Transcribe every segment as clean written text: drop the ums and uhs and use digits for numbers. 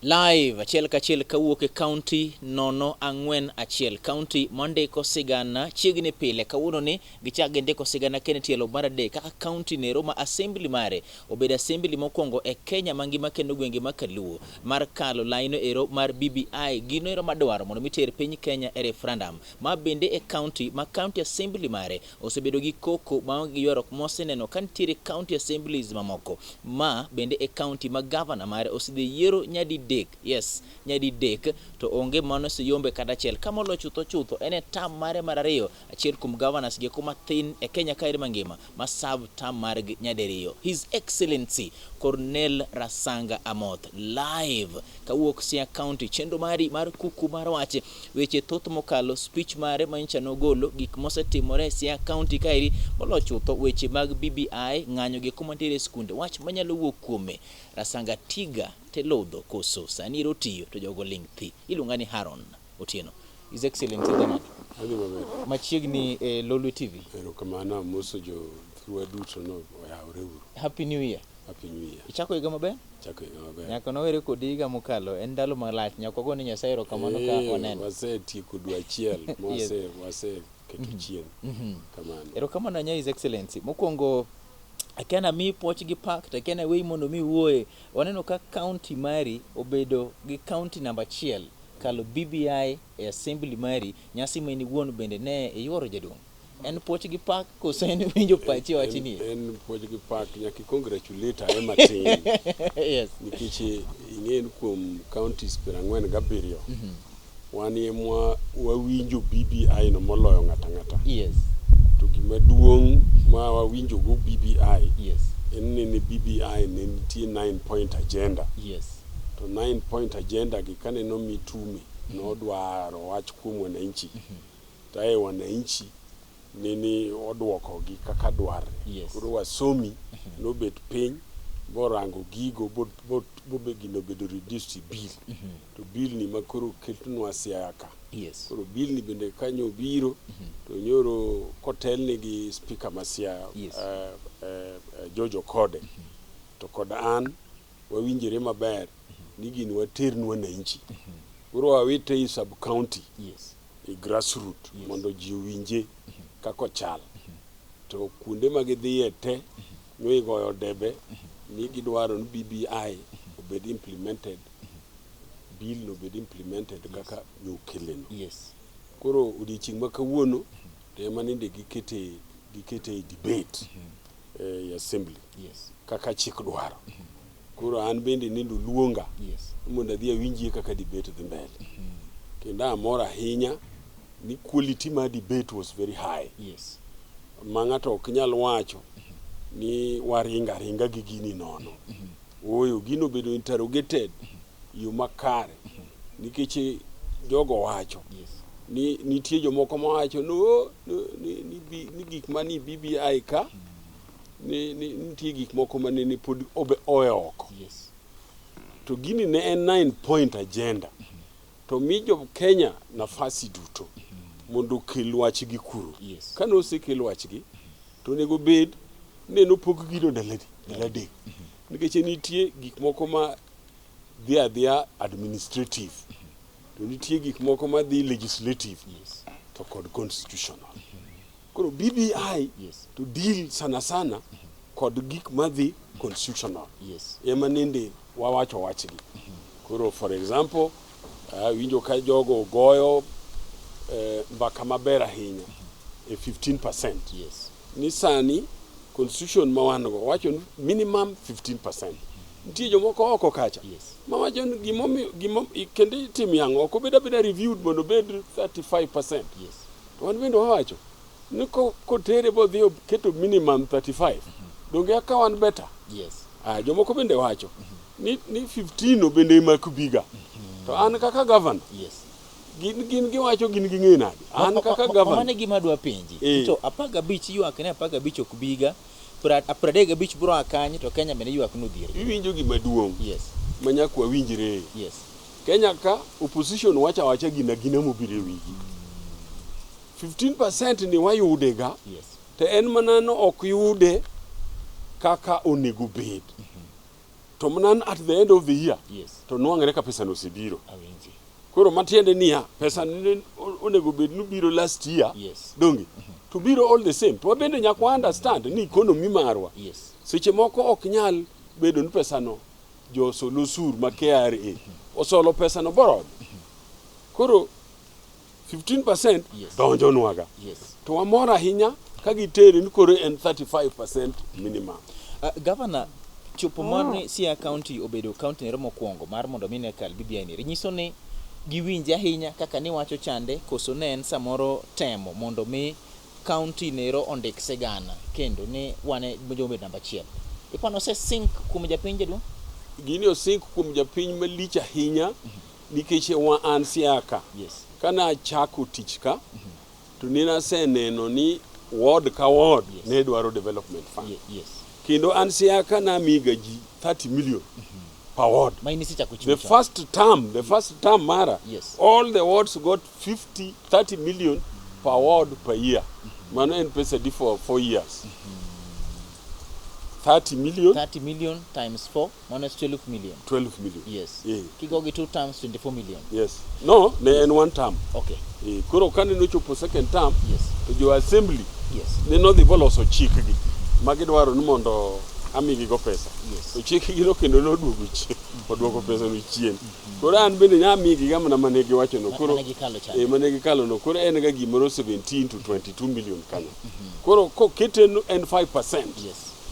Live achiel kachiel kawuok e county nono ang'wen achiel county mondiko sigana chiegni pile kawuono ni gichak gindiko sigana kene tielo mar adek kaka county nero ma assembly mare obedo assembly mokwongo e Kenya mangima kendo gwenge ma Kaluo mar kalo laino ero mar BBI gino ero madwaro mondo miter piny Kenya e referendum ma bende e county ma county assembly mare osebedo gi koko ma gi ywarok moseneno kan tiere county assemblies mamoko ma bende e county ma governor mare osedhi yiero nyadi yes nyadi dek to onge mano se yombe kata achiel kamolo chutho ene tam mare mar ariyo achiel kuom governors gi kuma thin e Kenya kairi mangima ma serve tam mar nyadiriyo His Excellency Cornel Rasanga Amoth live kawuok Siaya County chenro mari mar Kuku Mar Wach weche thoth mokalo speech mare manyicha nogolo gik mosetimore Siaya County kairi molo chutho weche mag BBI ng'anyo gi kuma tiere skunde wach manyalo wuok kuome Rasanga tiga telodho koso sani rotiyo to jogo ling thi iluonga ni Haron Otieno. His Excellency Donald machiegni Lolwe TV erokamano moso jo through duto no oyawre uru. Happy New Year. Happy New Year. Ichako higa maber? Chako higa maber. Nyaka nowere kod higa mokalo en ndalo malach nyaka gone Nyasaye erokamano ka oneno. Wasetieko dwe achiel wase keto chien. Kamano. Erokamano nya His Excellency. Mokwongo akena mi poch gi pak to akena wey mondo mi wuoye waneno ka county mari obedo gi county number 1 kalo BBI e assembly mari nyasi meni wuon bende ne yuoro jaduong en poch gi pak koso en winjo pachi wachi ni en poch gi pak nyaki congratulate Matin yes nikech ing'en kuom counties 47 wan yemwa wawinjo BBI no moloyo ng'ata yes to gima duong' ma wawinjo go BBI yes en ni BBI ne nitie 9 point agenda yes to 9 point agenda gi kane no mitume no dwaro wach kuom wananchi tae wananchi nini odwoko gi kaka dwar koro wasomi no bet piny borango gigo bobe gino bedo reduced bill to bill ni makoro keltonwa Siaya ka yes koro bill ni bende kanyo biro to nyoro kotel ni gi speaker ma Siaya Jojo Kode to kod an wawinjire maber ni gin waternu wananchi koro wawite i sub county yes i grassroots mondo ji winje kako chal to kuonde magidhiye te noigoyo debe ni gidwaro ni BBI obed implemented bill no bed implemented kaka nokeleno yes koro odiochieng' ma kawuono tema ninde gikete debate assembly yes kaka chik dwaro koro an bende nindo luonga yes mondo adhi awinjie kaka debate dhi mbele kendo amor ahinya ni quality ma debate was very high yes ma ng'ato ok nyal wacho ni waringa gi gini nono oyo gino bedo interrogated yo makare nikech jogo wacho yes ni nitie jomoko ma wacho no ni gik mani BBI ka ni nitie gik moko mane ni pod oko yes to gini ne en 9 point agenda to mijo Kenya nafasi duto mondo kel wachgi kuro yes kano osekel wachgi to nego bed neno pok gino daladek nikech nitie gik moko ma dhia administrative to nitie gik moko ma dhi legislative yes to kod constitutional koro BBI yes to deal sana kod gik ma dhi constitutional yes ema nende wawacho wachgi koro for example winjo ka jogo goyo mbaka maber ahinya e 15% yes ni sani constitution ma wan go wacho minimum 15% nitie jomoko oko kacha yes ma wacho gimo kende tim yango ok beda reviewed mondo bed 35% yes to wan bende wacho ni ko tere bo dhi keto minimum 35 donge aka wan better yes jomoko bende wacho ni 15 bende makubiga to an kaka governor yes gin giwacho gin ging'e nade an kaka governor mane gima dwa penji to 15 ywak ne 15 ok biga 35 bro akany to Kenya bende ywak nodhier iwinjo gima duong' yes manyak wawinjre yes Kenya ka opposition wacha gina mobire wigi 15% ni wayude ga yes te en manano ok yude kaka onego bed to manan at the end of the year to nwang're ka pesa no sibiro. Koro matiende niya pesa ne onego bed no biro last year dongi to biro all the same. To wabende nyaka understand ni economy marwa seche moko ok nyal bedo ni pesa no jo solo sur ma KRA osolo pesa no borod. Koro 15% donjo nwaga to amora hinya ka giteri ni koro en 35% minimum. Governor chopo mar Siaya County obedo county nero mokwongo mar mondo mine kal BBI ni nyiso ni giwinja hinya kaka ni wacho chande koso ne en samoro temo mondo mi county nero ondik sigana kendo ni wane jombe namba 1 ipano se sink kum japinje du gini o sink kum japiny malich ahinya nikech wa an Siaya ka kana chako tich ka to nina se neno ni ward ka ward ne dwaro development fund kendo an Siaya ka na miga ji 30 million per ward. The first term mara all the wards got 30 million per ward per year. Mano en pesa di for 4 years. 30 million times 4 minus 12 million. 12 million. Yes. Kigogi 2 times 24 million. Yes. No, ne en one term. Okay. Koro kane no chopo second term. To jo assembly. Ne no the boloso chik gi. Magi dwaro ni mondo amigi go pesa. To chik gi no kendo no duogo chik. Odwoko pesa no chien. Koro an bende nya migi ga mana mane gi wacho no koro mane gi kalo no koro en ga gimoro 17 to 22 million kanyo. Koro ko keten en 5%.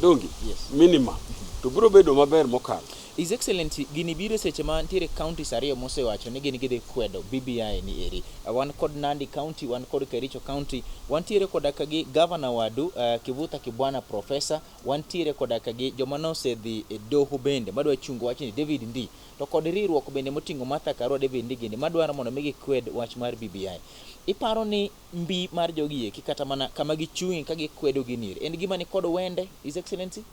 Dongi minimum to bro bedo maber mokalo. His Excellency gini biro seche ma ntiere counties ariyo mosewacho ni gini gidhi kwedo BBI ni eri. Wan kod Nandi County, wan kod Kericho County, wan tiere kodaka gi Governor wadu Kivuta Kibwana Professor, wan tiere kodaka gi joma nosedhi doho bende madwa chungo wach ni David Ndi to kod riwruok bende moting'o Martha Karua David Ndi gini madwaro mondo migi kwed wach mar BBI. Iparo ni mbi mar jogi eki kata mana kama gichung' ka gikwedo gini en gima ni kod wende, His Excellency?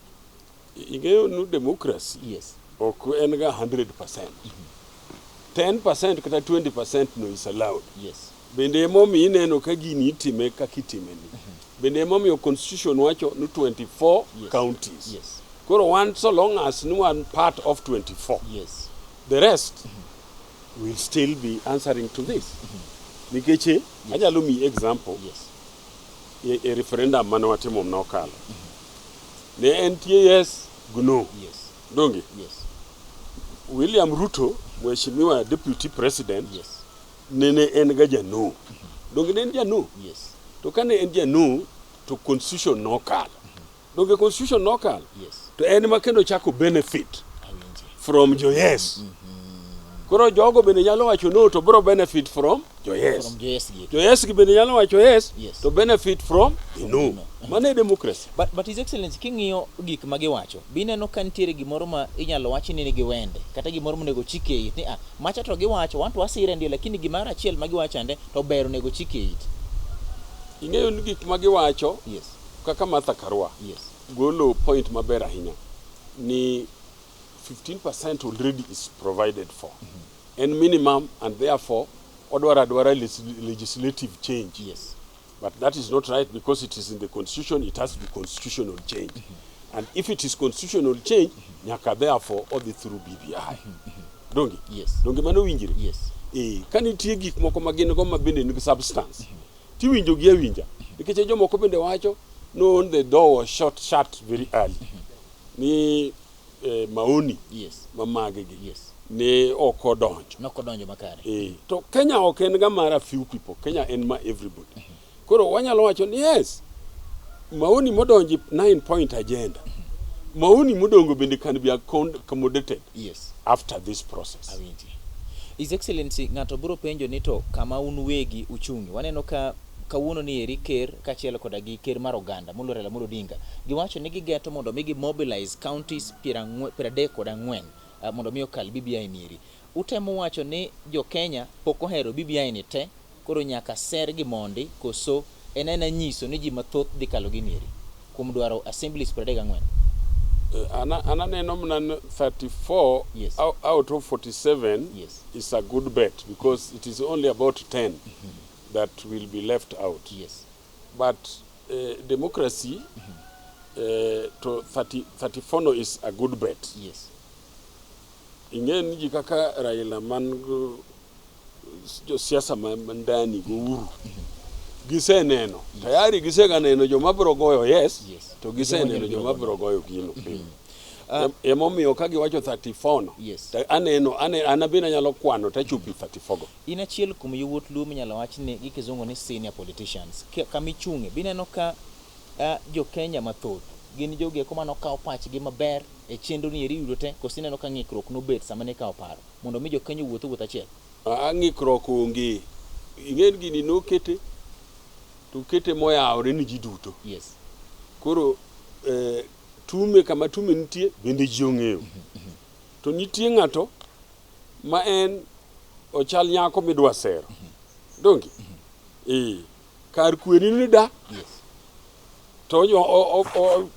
Ingeo nu democracy ok en ga 100%. 10% kata 20% no is allowed. Bende momi ineno ka gini itime ka kitime ni. Bende momi o constitution wacho no 24 counties. Koro one so long as no one part of 24. The rest will still be answering to this. Nikeche ajalo mi example. A referendum manawatimo mnokalo. Ne entie guno. Dongi. William Ruto, mheshimiwa deputy president, nene en ga jano. Dongi ne en jano. To kane en jano to constitution nokal. Dongi constitution nokal. To en makendo chako benefit from joyes. Koro jogo bende nyalo wacho no to bro benefit from joyes. Joyes gi bende nyalo wacho to benefit from no. Mane democracy. But His Excellency king'iyo gik ma giwacho bineno ka ntiere gimoro ma inyalo wachi ni giwende kata gimoro monego chike it ni macha to giwacho wan to wasire ndio lakini gimara achiel ma giwacho ande to ber nego chike it. Ing'eyo ni gik ma giwacho kaka Martha Karua golo point maber ahinya ni 15% already is provided for and minimum and therefore odwara legislative change. But that is not right because it is in the constitution. It has to be constitutional change. And if it is constitutional change, nyaka therefore all the through BBI. Dongi? Dongi mano winjire? Kani tie gik moko magin go mabende ni substance. Ti winjo gi winja. Nikech jomoko bende wacho no the door was shut very early. Ni maoni mamage gi. Ne oko donjo makare. To Kenya ok en ga mara few people. Kenya en ma everybody. Koro wanyalo wacho ni maoni modonji 9-point agenda. Maoni modongo bende can be accommodated after this process. His Excellency ngato biro penjo ni to kama un wegi uchungi waneno ka kawuono ni eri ker kachiel koda gi ker mar Oganda Raila Amolo Odinga giwacho ni gigeto mondo migi mobilize counties 34 mondo mi okal BBI niri. Utemo wacho ni jo Kenya pok ohero BBI ni te koro nyaka ser gi mondi koso enena nyiso ni ji mathoth dhi kalo gi niri kuom dwaro assemblies 34. Ana neno mna 34 out of 47 is a good bet because it is only about 10 that will be left out. But democracy to 34 is a good bet. ingen ji kaka Raila man jo siasa mandani go uru gise neno tayari gise ga neno joma bro goyo yes to gise neno joma bro goyo gino emomiyo ka giwacho 34 no anabina nyalo kwano ta chupi 34 go ina chiel kum yowuot luo minyalo wach ni gi kizungu ni senior politicians kamichunge bineno ka jo Kenya mathoth gin joge kuma no kawo pachgi maber e chenro ni eri yudo te kosineno ka ng'ikruok nobet sama ne kawo paro mondo mi jo Kenya wuoth achiel ng'ikruok onge ingen gini nokete to kete moyawre ni ji duto koro tume kama tume nitie bende ji ong'eyo to nitie ng'ato ma en ochal nyako midwa sero dongi kar kweni ni da to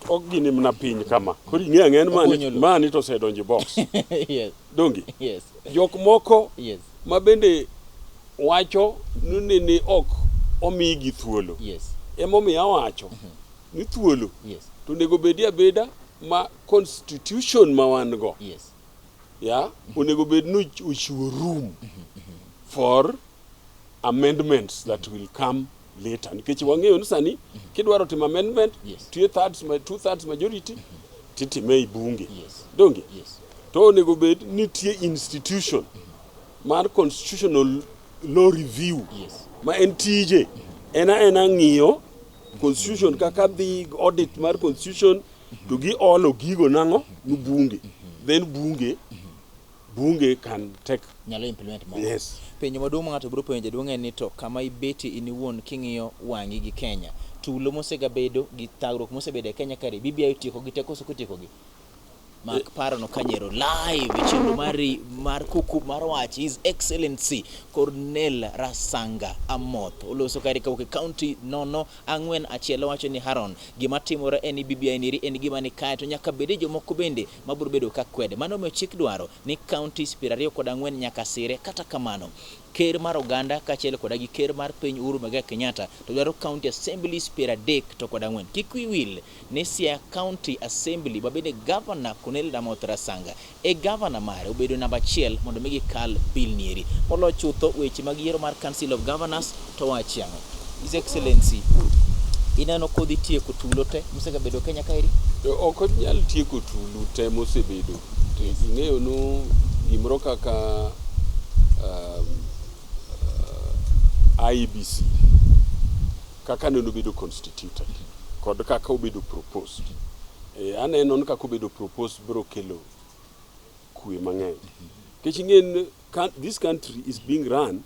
ok gini mna piny kama koro ing'e ang'en mani to sedonji box dongi jok moko ma bende wacho ni ok omigi thuolo emomiyo awacho ni thuolo to nego bedi abeda ma constitution ma wan go onego bed no uchiwo room for amendments that will come later nikech wang'eyo ni sani kidwaro timo amendment two-thirds majority titime i bunge donge to onego bed nitie institution mar constitutional law review ma en tije ena ng'iyo constitution kaka the audit mar constitution to gi olo gigo nango nu bunge then bunge can take nyalo implement more penyo maduong' ng'ato biro penjo duong' en ni to kama ibeti iniwuon king'iyo wang'i gi Kenya tulo mosega bedo gi thagruok mosebedo e Kenya kare BBI tieko gi teko sokotiko gi mak paro no kanyero live chenro mar Kuku Mar Wach His Excellency Cornel Rasanga Amoth oloso kare kawuok county nono ang'wen achiel wacho ni Haron gima timore en BBI niri en gima ni kae to nyaka bede jomoko bende mabiro bedo ka kwede mano me chik dwaro ni counties 24 nyaka sire kata kamano ker mar Oganda kachiel koda gi ker mar piny Uhuru Muigai Kenyatta to dwaro county assemblies 30 to koda 4 kik wiwil ni Siaya county assembly babede governor Cornel Amoth Rasanga e governor mare obedo namba 1 mondo migi kal bill nieri molo chutho weche mag yiero mar council of governors to wachiango His Excellency inano kodhi tieko tulo te mosega bedo Kenya kaeri ok nyal tieko tulo te mosebedo ing'eyo no gimro kaka IEBC kaka neno bedo constituted kod kaka obedo proposed aneno ni kaka obedo proposed bro kelo kwe mang'eny kechingen this country is being run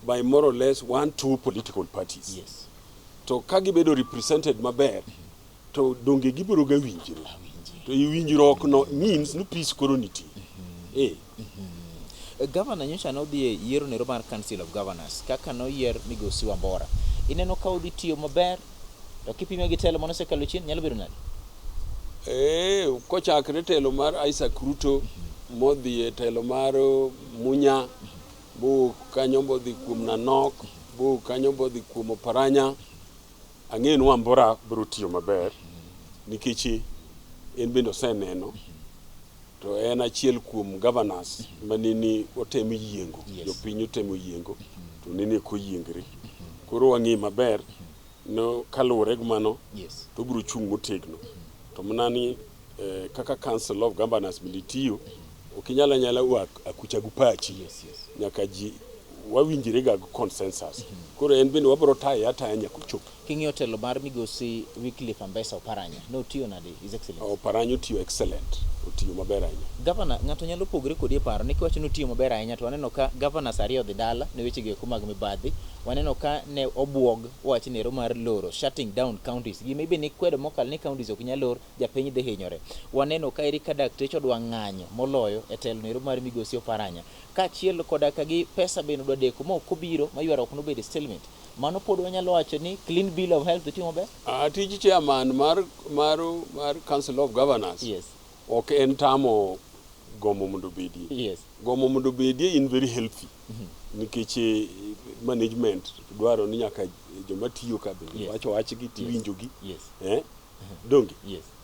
by more or less 1-2 political parties to kagi bedo represented maber to donge gibiro ga winjiro to winjruok no means no peace colonity Governor nyocha no dhi yiero nero mar Council of Governors kaka no yier Migosi Wambora ineno ka udhi tiyo maber to kipime gi telo mosekalo chien nyalo bedo nade kochakre telo mar Isaac Ruto modhi telo mar Munya bu kanyo bodhi kuom Nanok bu kanyo bodhi kuom Oparanya ang'en Wambora biro tiyo maber nikech en bendo seneno to en achiel kuom governors manini otemo yiengo jopiny otemo yiengo to nene koyiengre koro wang'i maber no kalure gumano to biro chung motegno to manani kaka council of governors militiyo okinyala akucha gupachi nyaka ji wawinjire ga consensus koro en bende wabro taye ataya nyakuchop king'iyo telo mar Migosi Wycliffe Ambassa Oparanya no tiyo nade His Excellency Oparanya tiyo excellent otiyo maber ahinya governor ng'ato nyalo pogre kodi paro ni kiwacho no tiyo maber ahinya to waneno ka governors ariyo dhi dala ne weche go mag mibadhi waneno ka ne obwog wach nero mar loro shutting down counties gima ibe ni kwedo mokal ni counties ok nyal lor japiny dhi hinyore waneno ka eri ka dakteche odwa ng'anyo moloyo e telo nero mar Migosi Oparanya kachiel koda ka gi pesa bende odwa deko ma ok obiro mayuara ok nobed stalemate mano pod wanyalo wacho ni clean bill of health tiyo maber tij chairman mar council of governors ok en tamo gomo mondo bedie gomo mondo bedie in very healthy nikech management dwaro ni nyaka joma tiyo ka bende wacho wachgi tiwinjogi donge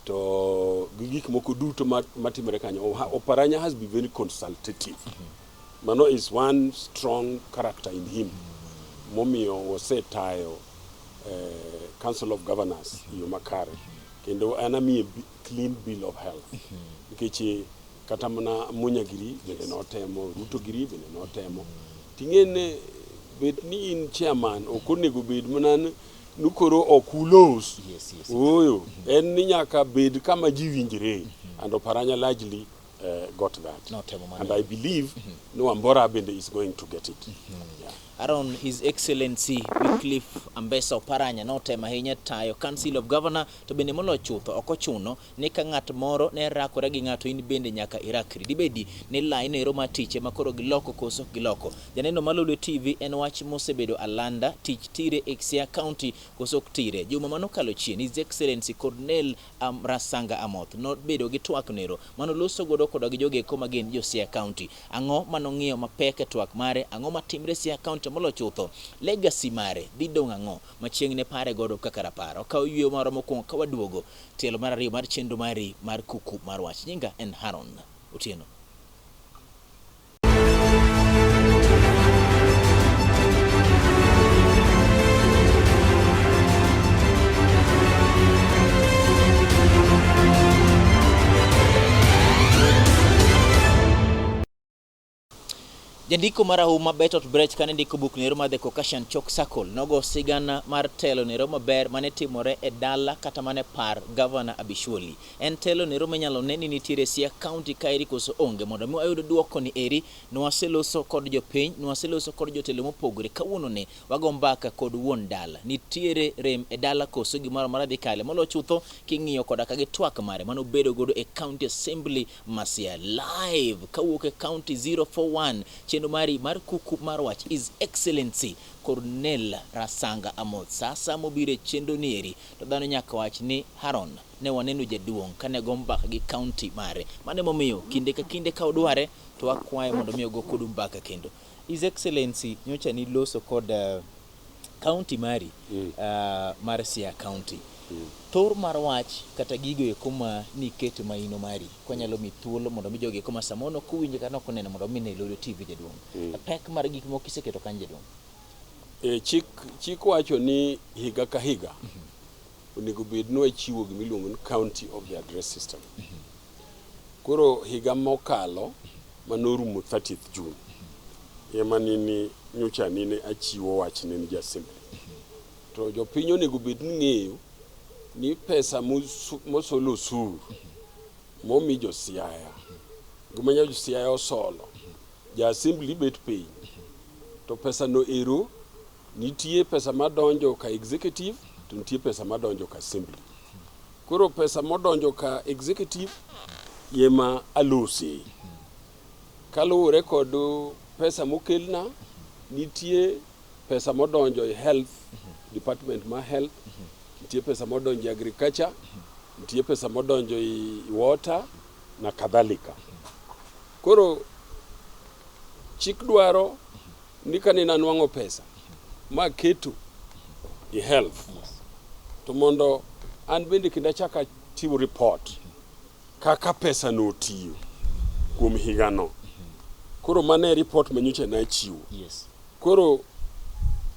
to gik moko duto matimore kanyo. Oparanya has been very consultative. Mano is one strong character in him. Momiyo osetayo Council of Governors yo makare kendo anami clean bill of health nikech kata mana Munyagiri bende notemo, Ruto Giri bende notemo. Ting'ene bet ni in chairman okonego bed mana nukoro okulos. Oyo en ni nyaka bed kama ji winjre, and Oparanya largely got that. And I believe no Ambora bende is going to get it. Yeah. Around His Excellency Wycliffe Ambesa Oparanya notema ahinya tayo Council of Governor to bende molo chutho okochuno ni ka ng'at moro ne rakore gi ng'ato in bende nyaka irakri. Dibedi ni line ero matiche makoro giloko koso giloko. Janeno Lolwe TV en wach mosebedo alanda tich tire e Siaya County koso tire. Juma manokalo chien His Excellency Cornel Rasanga Amoth no bedo gi twak nero mano loso godo kodo gi joge koma gen jo Siaya County. Ang'o manong'iyo mapek e twak mare, ang'o matimre Siaya County molo chutho, legacy mare dhi dong' ang'o machieng' ne pare godo kaka raparo. Ka oyueyo moro mokwongo ka waduogo tielo mar ariyo mar chenro mari mar Kuku Mar Wach. Nyinga en Haron Otieno. Jandiko marahuma Betot Brech kane ndiko buk nero mar The Caucasian Chalk Circle nogo sigana mar telo nero maber mane timore e dala kata mane par Governor Abishwoli. En telo nero menyalo neni nitiere Siaya County kairi koso onge. Mondo mi ayudo duoko ni eri nwaseloso kod jopiny, nwaseloso kod jotelo mopogore. Kawuono ne wago mbaka kod wuon dala. Nitiere rem e dala koso gimoro maradhi kale molo chutho king'iyo koda kagi twak mare mano bedo godo e County Assembly ma Siaya. Live kawuok e County 041 chenro mari mar Kuku Mar Wach His Excellency Cornel Rasanga Amoth. Sasa mobire chenro nieri to dhano nyaka wach ni Haron ne waneno jaduong' kane go mbaka gi county mare. Mane momiyo kinde ka kinde ka odware to akwaye mondo mi ogo kod mbaka kendo. His Excellency nyocha ni loso kod county mari mar Siaya County. Thor mar wach kata gigo e kuma niketo maino mari konyalo mi thuolo mondo mi joge kuma samono kuwinje kana koneno mondo mi ne Lolwe TV jaduong'. Pek mar gik moko kiseketo kan jaduong'. Chik wacho ni higa ka higa onego bed no chiwo gimiluongo ni County of the Address System. Koro higa mokalo manorumo 30th June ema nini nyocha nini achiwo wach ne ni assembly. To jopiny onego bed ni ng'eyo ni pesa mosolo osuru momi jo Siaya gumanya jo Siaya osolo ja assembly bet piny to pesa no ero nitie pesa madonjo ka executive to nitie pesa madonjo ka assembly. Koro pesa modonjo ka executive yema alose kaluwore kod pesa mokelna. Nitie pesa modonjo e health department ma health, nitie pesa modonjo agriculture, nitie pesa modonjo i water na kadhalika. Koro chik dwaro ni kanina nwang'o pesa ma keto i health to mondo an bende kinda chaka chiwo report kaka pesa no tiyo kuom higa no. Koro mane report manyocha na chiwo. Koro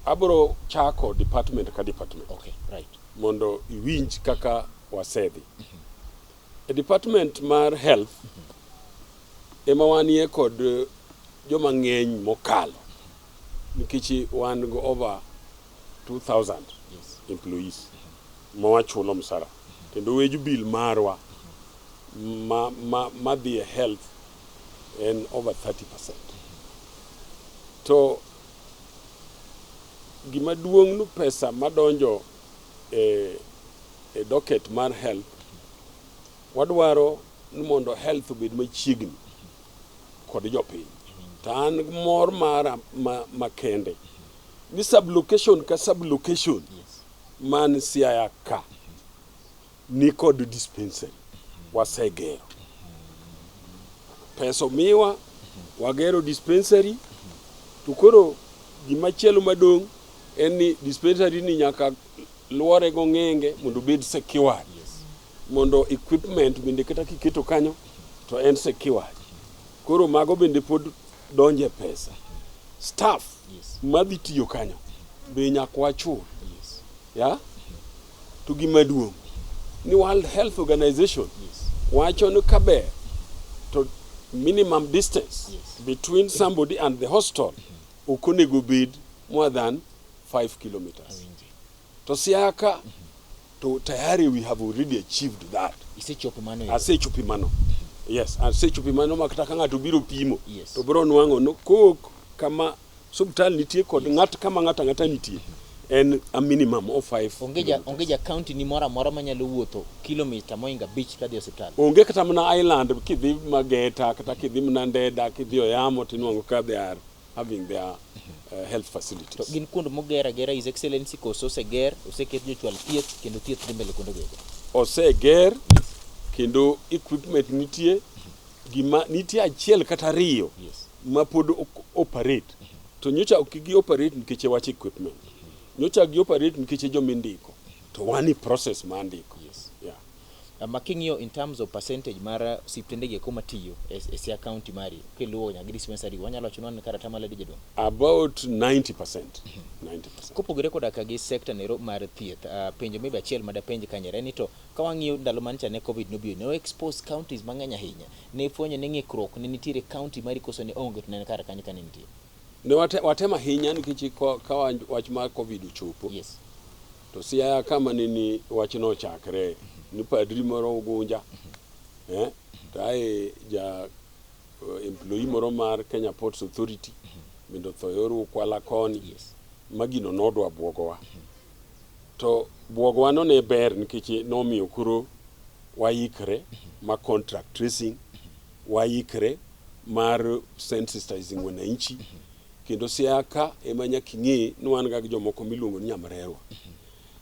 abro chako department ka department. Okay, right. Mondo iwinj kaka wasedhi. E department mar health ema wanie kod joma ng'eny mokalo nikech wan go over 2,000 employees ma wachulo msara kendo weju bill marwa ma the health and over 30%. To gima duong' nu pesa madonjo e docket mar health wadwaro ni mondo health obed machiegni kod jopiny. To an mor mara makende ni sublocation ka sublocation man Siaya ka ni kod dispensary wasegero. Pesa miwa wagero dispensary to koro gimachielo madong' en ni dispensary ni nyaka luore go ng'enge mondo bed secured. mondo equipment bende kata kiketo kanyo to en secure. Koro mago bende pod donje pesa. Staff madhi tiyo kanyo be nyakwa chul. Ya? To gimaduong' ni World Health Organization wacho ni kaber to minimum distance between somebody and the hostel okonego bed more than 5 kilometers. To Siaya ka to tayari we have already achieved that. Asechopo mano. Yes, asechopo mano makata ka ng'ato biro pimo to bro nwang'o no kok kama subtal nitie kod ng'at kama ng'ata nitie en a minimum of 5. Onge ja county ni mora manyalo wuotho kilomita moinga beach kadhi hospital. Onge kata mana island kidhi Mageta kata kidhi mana Ndeda kidhi Oyamo tinwang'o ka they are having their health facilities. To gin kuond mogera His Excellency koso seger oseket jochwal thieth kendo thieth dhi mbele kuond ogego. Oseger kendo equipment nitie gima nitie achiel kata riyo ma pod operate. To nyocha okigi operate nikech wach equipment. Nyocha gi operate nikech jomindiko. To wani process mandiko. Yeah. Making'io in terms of percentage mar siptende ge koma tiyo e Siaya County mari keluwo nyagi dispensary wanyalo chuno ni kata tamale dije dong. About 90%. 90%. Kopogore koda kagi sector nero mar thieth penjo maybe achiel mada penjo kanyere ni to ka wang'iyo ndalo mancha ne covid no bio no expose counties mang'eny ahinya ne fwenyo ne ng'ikruok ne nitiere county mari koso ne onge to ne kara kanyo ka nitie. Ne watema hinya nikech ka wach mar covid ochopo. Yes. To Siaya kama nini wach no chakre ni padri moro Ugunja. Tae ja employee moro mar Kenya Ports Authority bendo thoyoru kwala koni. Magino nodwa buogowa. To buogowa no ne ber nikech nomiyo kuro waikre ma contract tracing, waikre mar sensitizing wananchi. Kendo Siaya ka ema nyaka ing'e ni wan ga jomoko miluongo ni nyamrerwa.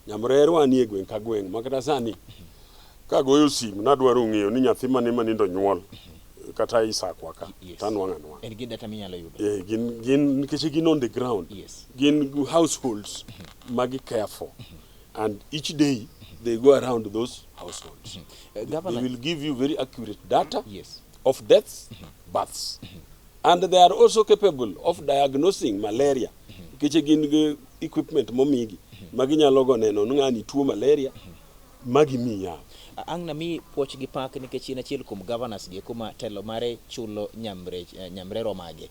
Nyamrerwa ni e gweng' ka gweng' makata sani ka goyo simu nadwaro ng'eyo ni nyathi mane manindo nyuol kata isakwa ka tanwang'a. En gi data minyalo yudo. Gin nikech gin on the ground. Gin households magi care for, and each day they go around those households. They will give you very accurate data of deaths, births. And they are also capable of diagnosing malaria. Nikech gin equipment momigi magi nyalo go neno ng'ani tuo malaria magi miya. Ang' na mi puoch gi pak nikech in achiel kuom governors gi kuma telo mare chulo nyamrero mage.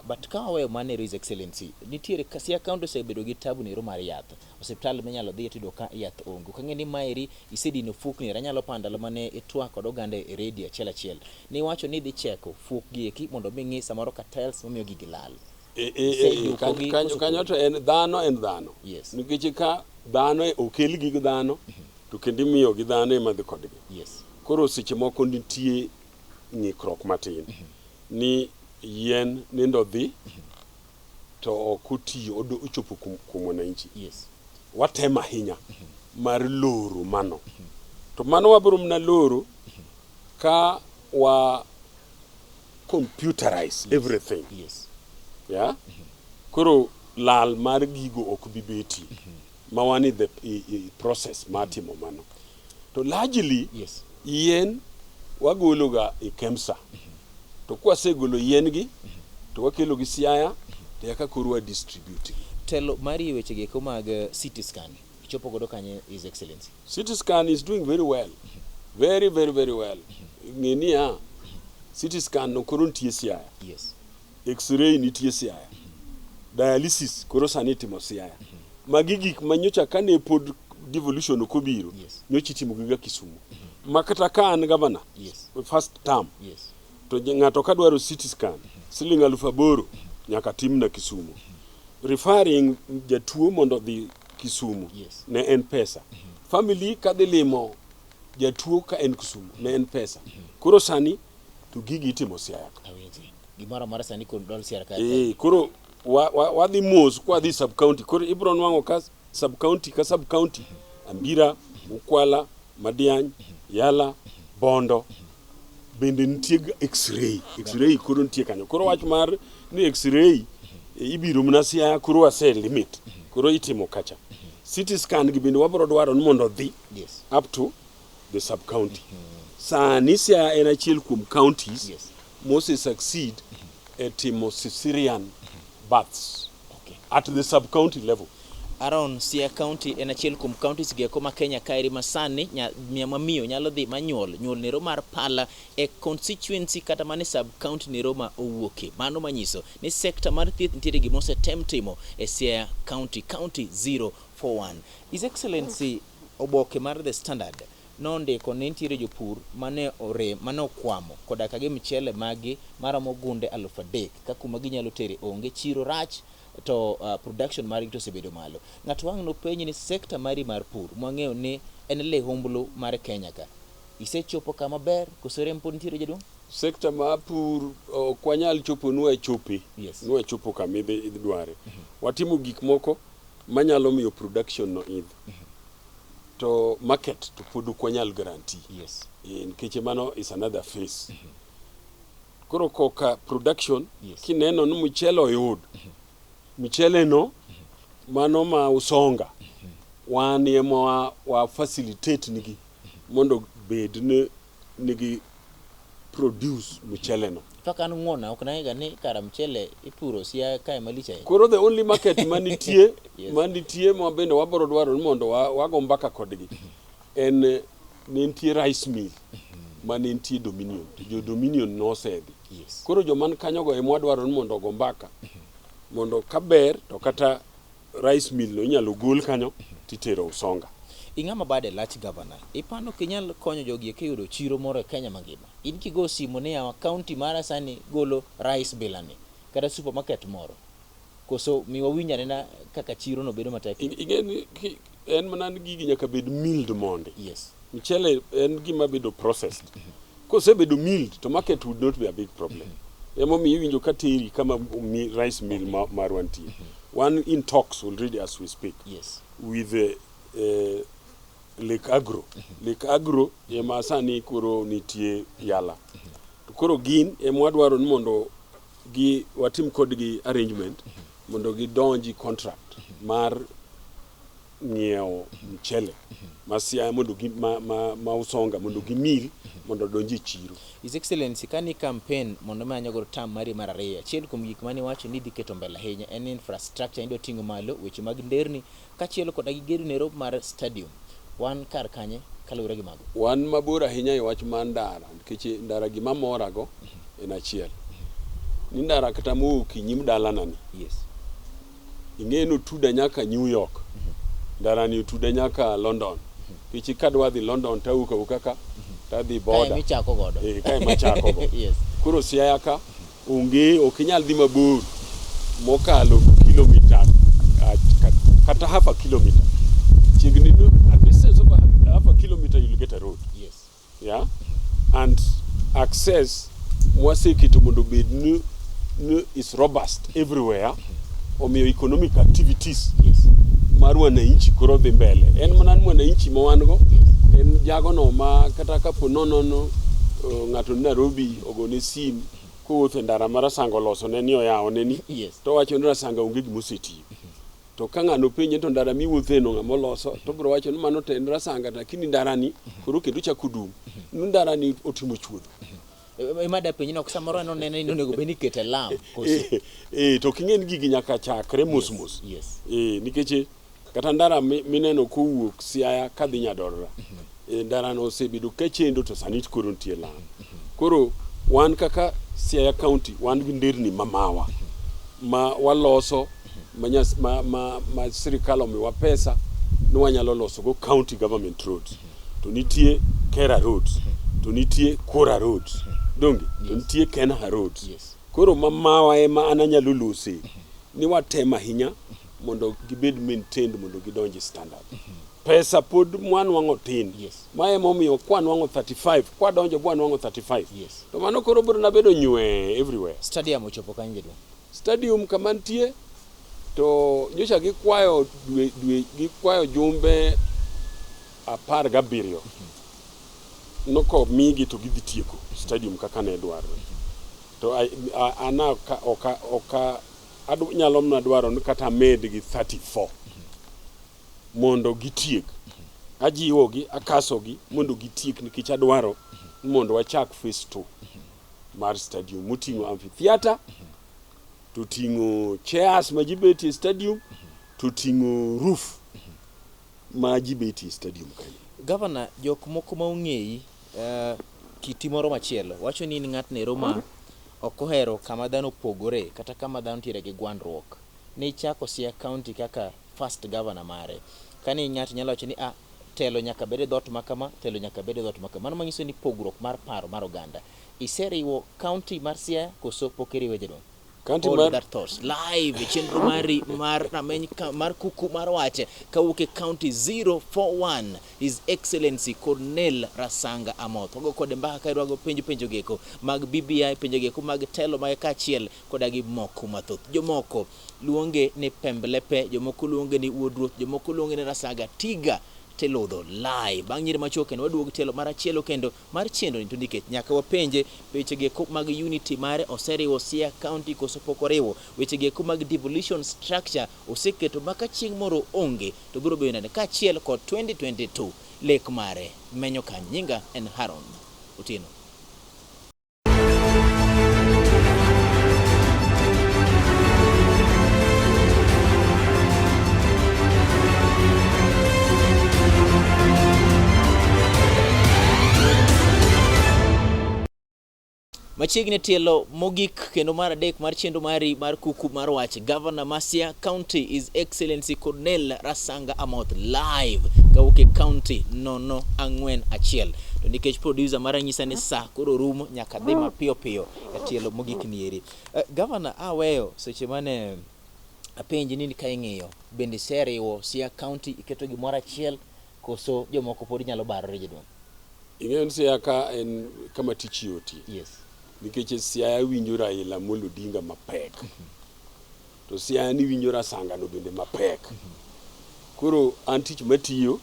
But ka waweyo mane His Excellency nitiere Siaya County osebedo gi tabu nero mar yath. Osiptal minyalo dhi tiyudo ka yath onge. Kang'e ni maeri isedino fukni ranyalo pandalo mane itwa kod oganda e redio achiel. Ni wacho ni dhi cheko fuk gi eki mondo mi ng'i samoro ka tiles momiyo gi gilal. Kanyo to en dhano. Nikech ka dhano okel gi dhano to kendo imiyo gi dhano ema dhi kodgi. Koro seche moko nitie ng'ikruok matin ni yien nindo dhi to ok otiyo ochopo kuom wananchi. Watema ahinya mar loro mano. To mano wabiro mna loro ka wa computerize everything. Yeah? Koro lal mar gigo ok bibeti. Mawani the process matimo mano. To largely yien wagolo ga e KEMSA. To kwa segolo yien gi to wakelo gi Siaya to yaka koro distribute. Telo mari weche ge mag CT scan chopo godo kanye His Excellency. CT scan is doing very well. Very well. Ngenia CT scan no koro ntie Siaya. X-ray nitie Siaya. Dialysis koro sani timo Siaya. Magi gik manyocha kane pod devolution okobiro. Nyocha timo giga Kisumu. Makata ka an governor. First term. To ng'ato ka dwaro CT scan siling 8,000 nyaka tim na Kisumu. Referring jatuo mondo dhi Kisumu ne en pesa. Family ka dhi limo jatuo ka en Kisumu ne en pesa. Koro sani to gigi timo Siaya. Gimara mara sani kon dol Siaya ka. Koro wadhi mos kwa dhi sub county. Koro ibro nwang'o ka sub county Ambira, Ukwala, Madiany, Yala, Bondo bende nitie X-ray koro nitie kanyo. Koro wach mar ni X-ray ibiro mna Siaya koro ase limit. Koro itimo kacha. CT scan gi bende wabro dwaro ni mondo dhi up to the sub county. Sani Siaya en achiel kuom counties mose succeed at timo cesarean births at the sub county level. Around Siaya County en achiel kuom counties geko ma Kenya kaeri masani mamiyo nyalo dhi manyuol nero mar pala e constituency kata mane sub county nero ma owuoke. Mano manyiso ni sector mar thieth nitiere gimose tem timo e Siaya County 041. His Excellency oboke mar The Standard nondiko ni nitiere jopur mane okwamo koda kage michele magi maromo gunde 3,000 ka kuma ginyalo tere onge chiro rach to production mari to sebedo malo. Ng'ato wang' no penyi ni sector mari mar pur mwang'eyo ni en lehumblu mar Kenya ka. Isechopo kama ber koso rem pod nitiere jaduong'? Sector mar pur kwanyal chopo nwa chopi. Nwa chopo kama idware. Watimo gik moko manyalo miyo production no idh. To market to pod kwanyal guarantee. Nkeche mano is another phase. Koro koka production kineno ni mchele oyud. Michele no mano ma usonga wan ema wa facilitate nigi mondo bed nigi produce michele no. Faka anu ngona uknaiga ni kara mchele ipuro Siaya kae malicha. Koro the only market manitie manitie mo bende wabro dwaro mondo wago mbaka kodgi en nitie rice mill manitie Dominion. Jo Dominion no sedhi. Koro jo man kanyogo ema dwaro mondo go mbaka mondo kaber to kata rice mill no nyalo gol kanyo titero usonga. Ing'ama bade lach governor ipano kinyal konyo jogi e yudo chiro moro e Kenya mangima. In kigo simo ne ya county mara sani golo rice bilani kata supermarket moro koso miwa winya na kaka chiro no bedo matek. Igen en mana gigi nyaka bed milled monde. Michele en gima bedo processed. Kose bedo milled to market would not be a big problem. Emo mi winjo kateri kama rice mill marwanti. One in talks already as we speak. With Lake Agro. Lake Agro ema sani kuro nitie yala. Kuro gin ema dwaro ni mondo gi watim kodgi arrangement mondo gi donji contract mar ng'iewo mchele Siaya mondo gi ma usonga mondo gi mill mondo donji chiro. His Excellency kani campaign mondo manyago tam mari mar ariyo achiel kuom gik mane wacho ni dhi keto mbele ahinya en infrastructure indo tingo malo weche mag nderni kachielo koda gi gedo nero mar stadium. Wan kar kanye kalure gi mago. Wan mabor ahinya e wach mar ndara nikech ndara gima morago en achiel. Ni ndara kata moki nyim dala nani. Ing'eno tuda nyaka New York. Ndara ni tuda nyaka London. Kichi kadwa dhi London tauka ukaka tadhi border. Kai michako godo. Kai machako godo. Kuro Siaya ka onge okinyal dhi mabor mokalo kilomita kata half a kilometer. Chiegni a distance of half a kilometer you'll get a road. Yeah. And access mwasekito mondo bed is robust everywhere. Omiyo economic activities mar wananchi koro dhi mbele. En mana wananchi ma wan go en jago no ma kata kapo nono ng'ato Nairobi ogone sim kowuotho ndara mar Sango loso ne ni oyawo ne ni to wacho ni Rasanga onge gimo seti. To ka ng'ano penje to ndara miwuothe no ng'ama loso to bro wacho ni mano to en Rasanga lakini ndara ni koro kedo chakudum. Ndara ni otimo chuodho. Imada penye no kusamoro no nene ino nego beni kete lam koso. To kingen gigi nyaka chakre mos. Nikeche kata ndara mineno kowuok Siaya kadhi Nyadorra. Ndara no osebedo kachendo to sanit koro ntie lam. Koro wan kaka Siaya County wan gi nderni mamawa ma waloso ma sirikal omiwa pesa ni wanyalo loso go county government roads. To nitie Kera roads, to nitie Kora roads. Donge to nitie Kenha roads. Koro mamawa ema ananyalo lose ni watema hinya mondo gibed maintained mondo gidonji standard. Pesa pod mwan wango tin. Ma ema omiyo kwan wango 35, kwa donjo bwan wango 35. To mano koro bro na bedo nywe everywhere. Stadium ochopo kanje do. Stadium kamantie to nyocha gikwayo gikwayo jumbe 17 noko migi to gidhi tieko stadium kaka ne dwaro. To ana oka nyalo mna dwaro ni kata med gi 34 mondo gitiek ajiwogi akasogi mondo gitiek nikech adwaro mondo wachak phase 2 mar stadium moting'o amphitheater to ting'o chairs ma jibeti stadium to ting'o roof ma jibeti stadium kanyo. Governor, jok moko ma ong'eyi kiti moro machielo wacho ni in ng'at nero ma ok ohero kama dhano pogore kata kama dhano tiere gi gwandruok. Ne chako Siaya County kaka first governor mare. Kani ng'at nyalo wacho ni telo nyaka bede dhot makama, telo nyaka bede dhot makama. Mano manyiso ni pogruok mar paro mar oganda. Iseriwo county mar Siaya koso pokeriwe jedon? County All mar that thoughts live chenro mari mar rameny mar kuku mar wach kawuok e county 041 His Excellency Cornel Rasanga Amoth. Ogo kode mbaka ka irwago penjo geko mag BBI, penjo geko mag telo mag kachiel koda gi moko mathoth. Jomoko luonge ni Pemblepe, jomoko luonge ni Wuodruoth, jomoko luonge ni Rasanga Tiga telodo live bang' nyiri machuok kendo waduogo telo mar achielo kendo mar chenro ni to nikech nyaka wapenje weche geko mag unity mare oseriwo Siaya County koso pok oriwo, weche geko mag devolution structure oseketo maka chieng' moro onge to biro bedo nade kaachiel kod 2022 lek mare menyo kan. Nyinga en Haron Otieno. Machiegni tielo mogik kendo mar adek mar chenro mari mar kuku mar wach, Governor ma Siaya County His Excellency Cornel Rasanga Amoth live kawuok e county 041 to nikech producer mara nyisa ni sa koro rumo nyaka dhi mapiyo piyo e tielo mogik nieri. Governor aweyo seche mane apenji ni ka ing'iyo bende seriwo Siaya County iketo gimoro achiel koso jomoko pod nyalo barore jedwang'? ing'eyo ni Siaya ka en kama tich yoti. Yes. Nikech Siaya winjo Raila Amolo Odinga mapek. To Siaya ni winjo Rasanga no bende mapek. Koro an tich matiyo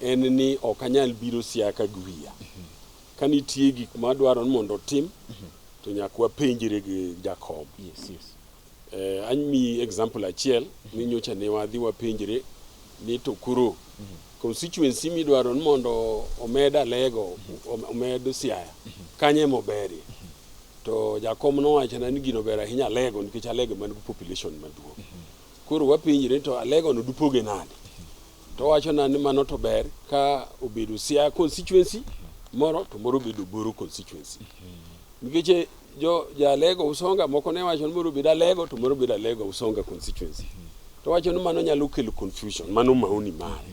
en ni ok anyal biro Siaya ka gwiya. Ka nitie gik ma dwaro mondo tim to nyaka wapenjre gi jakom. Yes, yes. Anyi example achiel ni nyocha ne wadhi wapenjre ni to koro constituency mi dwaro mondo omeda lego omed Siaya kanye moberi. To jakom nowacho ni gino ber ahinya Alego nikech Alego man gi population maduong'. Koro wapenjre to Alego no dupoge nade? To wacho ni mano to ber ka obedo Siaya constituency moro to moro bedo Boro constituency. Nikech ja Alego Usonga moko ne wacho ni moro bedo Alego to moro bedo Alego Usonga constituency. To wacho ni mano nyalo kelo confusion, mano maoni mare.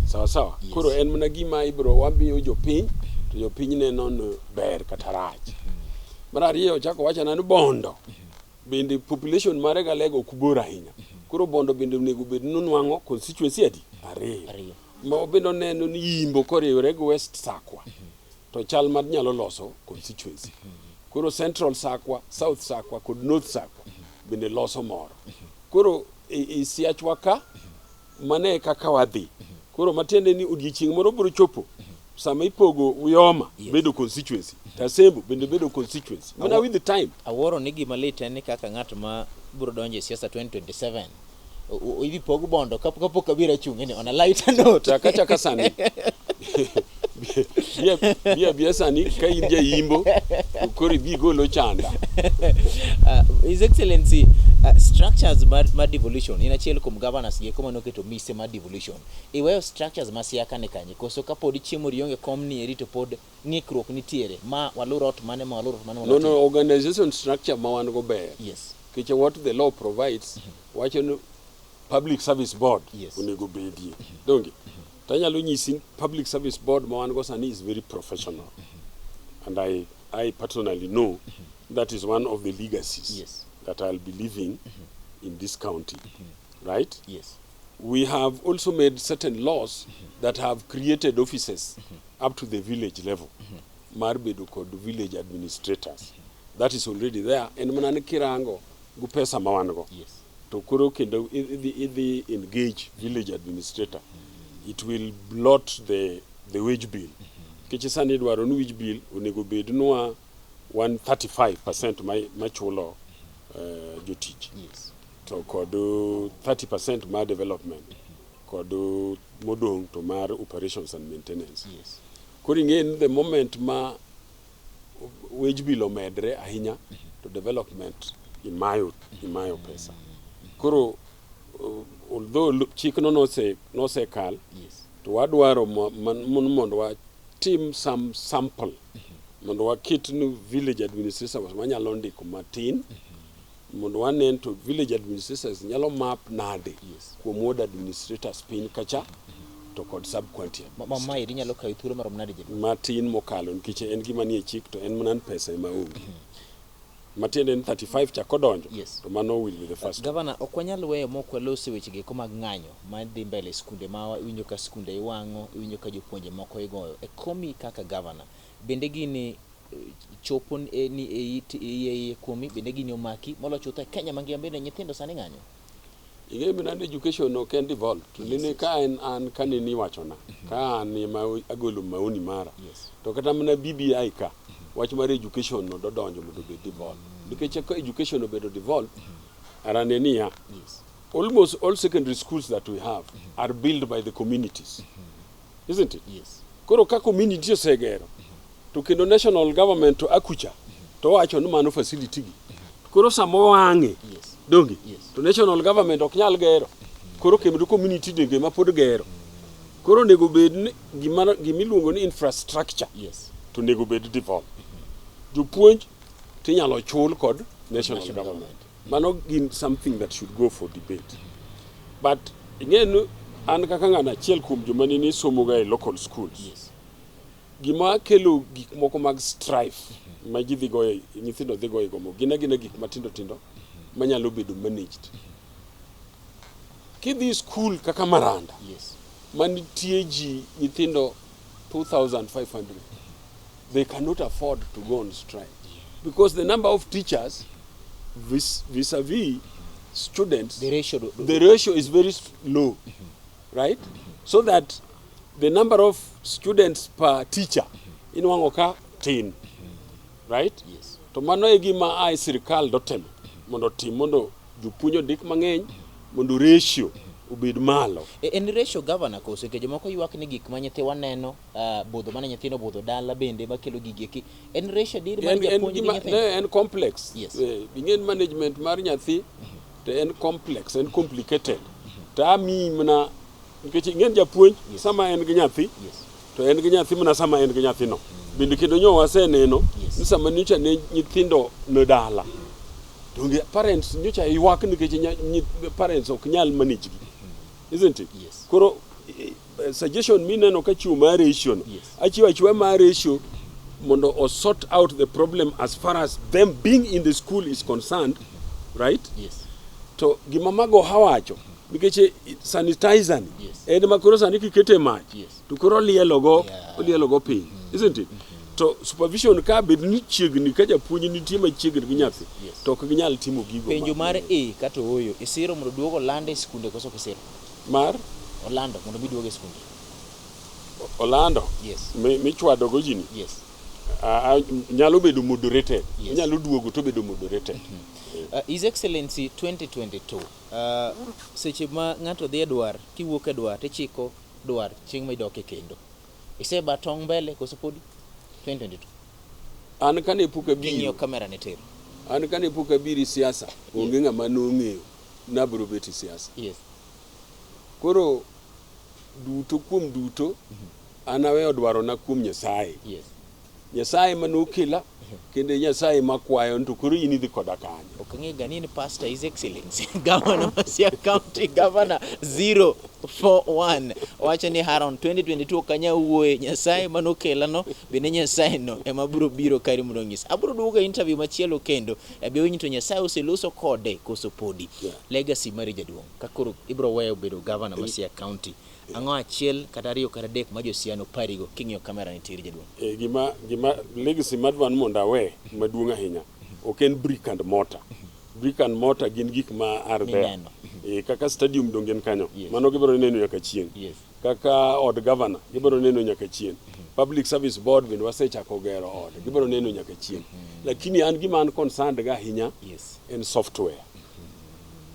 Sawa sawa. Yes. Koro en mana gima ibro wabiyo jopiny to jopiny neno ber kata rach. Mar ariyo chako wacho ni Bondo bende population mare ga Alego kubora ahinya. Koro Bondo bende onego bed nonwang'o constituency adi ariyo. Ma bendo neno ni Imbo koriwre gi West Sakwa to chal mar nyalo loso constituency. Koro Central Sakwa, South Sakwa kod North Sakwa bende loso moro. Koro Siaya ka mane kaka wadhi. Koro matiende ni odiochieng' moro biro chopo sama ipogo Uyoma bedo constituency, Tasembo bende bedo constituency. Mana with the time. Aworo ni gima lit en ni kaka ng'at ma biro donjo e siasa 2027 idhi pogo Bondo kapok abiro chung' ni on a lighter note. Chaka sani. Bia sani ka in jaimbo koro bi golo chanda. His Excellency structures mar devolution in achiel kuom governors ge kuma noketo mise mar devolution. Iweyo structures ma Siaya kane kanye koso kapod chiemo rionge kom ni eri to pod ng'ikruok nitiere ma walurot mane ma walurot mane. No, organization structure ma wan go ber. Yes. Kiche what the law provides wacho no public service board onego bedie. Donge tanyalo nyisi public service board ma wan go sani is very professional. And I personally know that is one of the legacies that I'll be leaving in this county. Right? Yes. We have also made certain laws that have created offices up to the village level. Marbedo called village administrators. That is already there. And manane kirango gu pesa mawango. Yes. To kuro kendo if engage village administrator, it will blot the wage bill. Kichisani dwaro nu wage bill onego bed nwa 135% machulo jotich. Yes. To kodo 30% ma development. kod modong to mar operations and maintenance. Yes. Koro ing'e the moment ma wage bill omedre ahinya to development imayo pesa. Koro although chikno nose kal, yes, to wadwaro mondo watim some sample mondo waket nu village administrators manyalo ndiko matin mondo wanen to village administrators nyalo map nade kuom ward administrators piny kacha to kod sub county mama iri nyalo kayo thuolo marom nade jadwong matin mokalo nikech en gima nie chik to en mana pesa ema onge matiende en 35 chako donjo to mano will be the first. Governor, ok wanyal weyo mok waloso weche gi mag ng'anyo madhi mbele skunde ma iwinjo ka skunde iwang'o, iwinjo ka jopuonje moko igoyo e komi kaka governor. Bende gini chopo ni e komi bende gini omaki molo chutho Kenya mangima bende nyithindo sani ng'anyo. Ing'e minande education no can devolve. Nene ka an kanini wachona ka an ma agolo maoni mara to kata mana BBI ka wach mar education no dodonjo mondo bed devolve nikech ka education obedo devolve arane niya almost all secondary schools that we have are built by the communities, isn't it? Yes. Koro ka community osegero to kendo national government to akucha to wacho ni mano facility gi koro samo wang'e dongi to national government ok nyal gero koro kendo community dinge ma pod gero koro nego bed gimiluongo ni infrastructure to nego bed devolve. Jopuonj tinyalo chul kod national government. Mano gin something that should go for debate. But ing'enu an kaka ng'ana achiel kuom joma ni somoga e local schools. Gima kelo gik moko mag strife ma ji dhigoye nyithindo dhigoye gomo gina gik matindo tindo manyalo bedo managed. Kidhi school kaka Maranda manitie ji nyithindo 2,500, they cannot afford to go on strike because the number of teachers vis-a-vis students, the ratio is very low, right? So that the number of students per teacher in Wangoka 10, right? Yes. To mano e gima ai sirikal dotem mondo tim mondo jopuonjo dik mang'eny mondo ratio ubed malo. En ratio governor koso ke jomoko ywak ni gik ma nyithi waneno budho mane nyithindo budho dala bende makelo gigeki en ratio dir mar japuonj gi nyithindo en complex. Bingen management mar nyathi to en complex en complicated ta mi mna nikech ng'en japuonj sama en gi nyathi to en gi nyathi mna sama en gi nyathi no bende kendo nyo waseneno ni sama nicha ne nyithindo no dala to parents nyocha ywak nikech parents ok nyal manage gi, isn't it? Koro suggestion mineno ka chiwo mar ratio no achiwa mar ratio mondo o sort out the problem as far as them being in the school is concerned, right? To gima mago hawacho nikech sanitizer en makoro sani kikete mach to koro lielo go piny, isn't it? To supervision ka bed ni chiegni ka japuonj nitie machiegni gi nyathi to ok ginyal timo gigo. Penjo mar kata oyo isiro mondo duogo lande skunde koso kisiro mar Orlando mondo biduogo skunde Orlando michwado go jini nyalo bedo moderated, nyalo duogo to bedo moderated. His Excellency 2022 seche ma ng'ato dhi dwar kiwuok e dwar tichiko dwar chieng' ma idoke kendo iseba tong mbele koso podi 2022 an kane puka biro ng'iyo kamera ne tero an kane puka biro siasa onge ng'ama nong'eyo nabro beti siasa. Koro duto kuom duto an aweyo dwaro na kuom Nyasaye. Nyasaye manokela kendo Nyasaye makwayo to koro in idhi koda kanyo. Ok ng'e gani ni pastor His Excellency Governor Siaya County Governor 041 wacho ni around 2022 kanya wuoye Nyasaye manokela no bende Nyasaye no ema biro kari mondo ng'is. Abro duoga interview machielo kendo ebe winyi to Nyasaye oseloso kode koso podi. Legacy mari jaduong' ka koro ibro weyo bedo governor ma Siaya County. Ang'o achiel kata ariyo kata adek ma josiano parigo king'iyo kamera ni tiri jaduong'. Gima legacy madwan mondo awe maduong' ahinya ok en brick and mortar. Brick and mortar gin gik ma are there. Kaka stadium dongen kanyo mano gibro neno nyaka chieng'. Kaka od governor gibro neno nyaka chieng'. Public Service Board bin wasechako gero od gibro neno nyaka chieng'. Lakini an gima an concerned ga ahinya en software.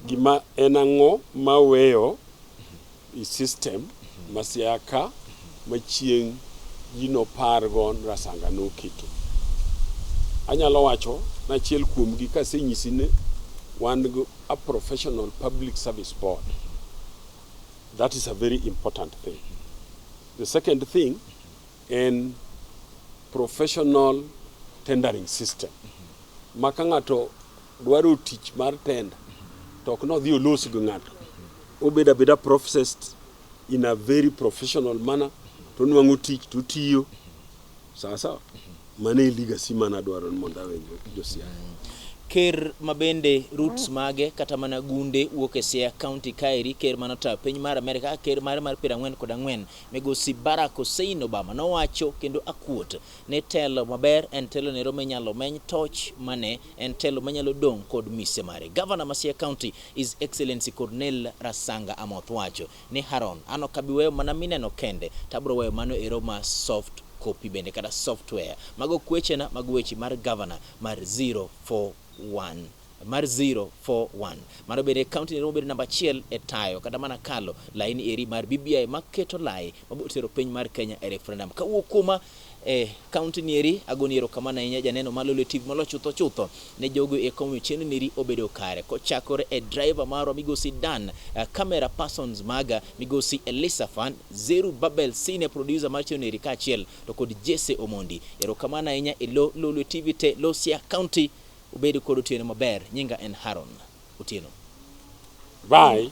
Gima en ang'o maweyo system Siaya ka chieng gino pargon rasanga no kito. Anyalo wacho na chiel kuom gi kasenyisi ne wan go a professional public service board. That is a very important thing. The second thing, in professional tendering system. Makangato dwaro tich mar tender, tok no dhi olos go ng'ato. Obeda beda processed in a very professional manner, to nwang'o tich to tiyo. Sasa, mane legacy mana dwaro mondo awenjo josiaya. Ker mabende roots mage kata mana gunde wuok e Siaya County kaeri, ker manota piny mar Amerika, ker mar 44 migosi Barack Hussein Obama nowacho kendo akuot ne telo maber en telo nero menyalo meny toch mane en telo manyalo dong kod mise mare. Governor ma Siaya County is Excellency Cornel Rasanga Amoth wacho ne Haron ano kabiweyo mana mineno kende tabro weyo mano ero ma soft copy bende kata software mago kwechena magwechi mar governor mar 041 mano bende county nero bende namba 1 e tayo kata mana kalo laini eri mar BBI maketo lai mabotero piny mar Kenya e referendum kawuok kuma county nieri agoniero kama na inya janeno Lolwe TV malo chutho ne jogo e komo cheno niri obedo kare kochakore e driver maro migosi Dan, camera persons maga migosi Elisafan, Zeru Babel senior producer mar cheno niri kachiel to kod Jesse Omondi ero kama na inya e Lolwe TV te lo Siaya County ubedo kod otieno maber nyinga en Haron Otieno. Bye.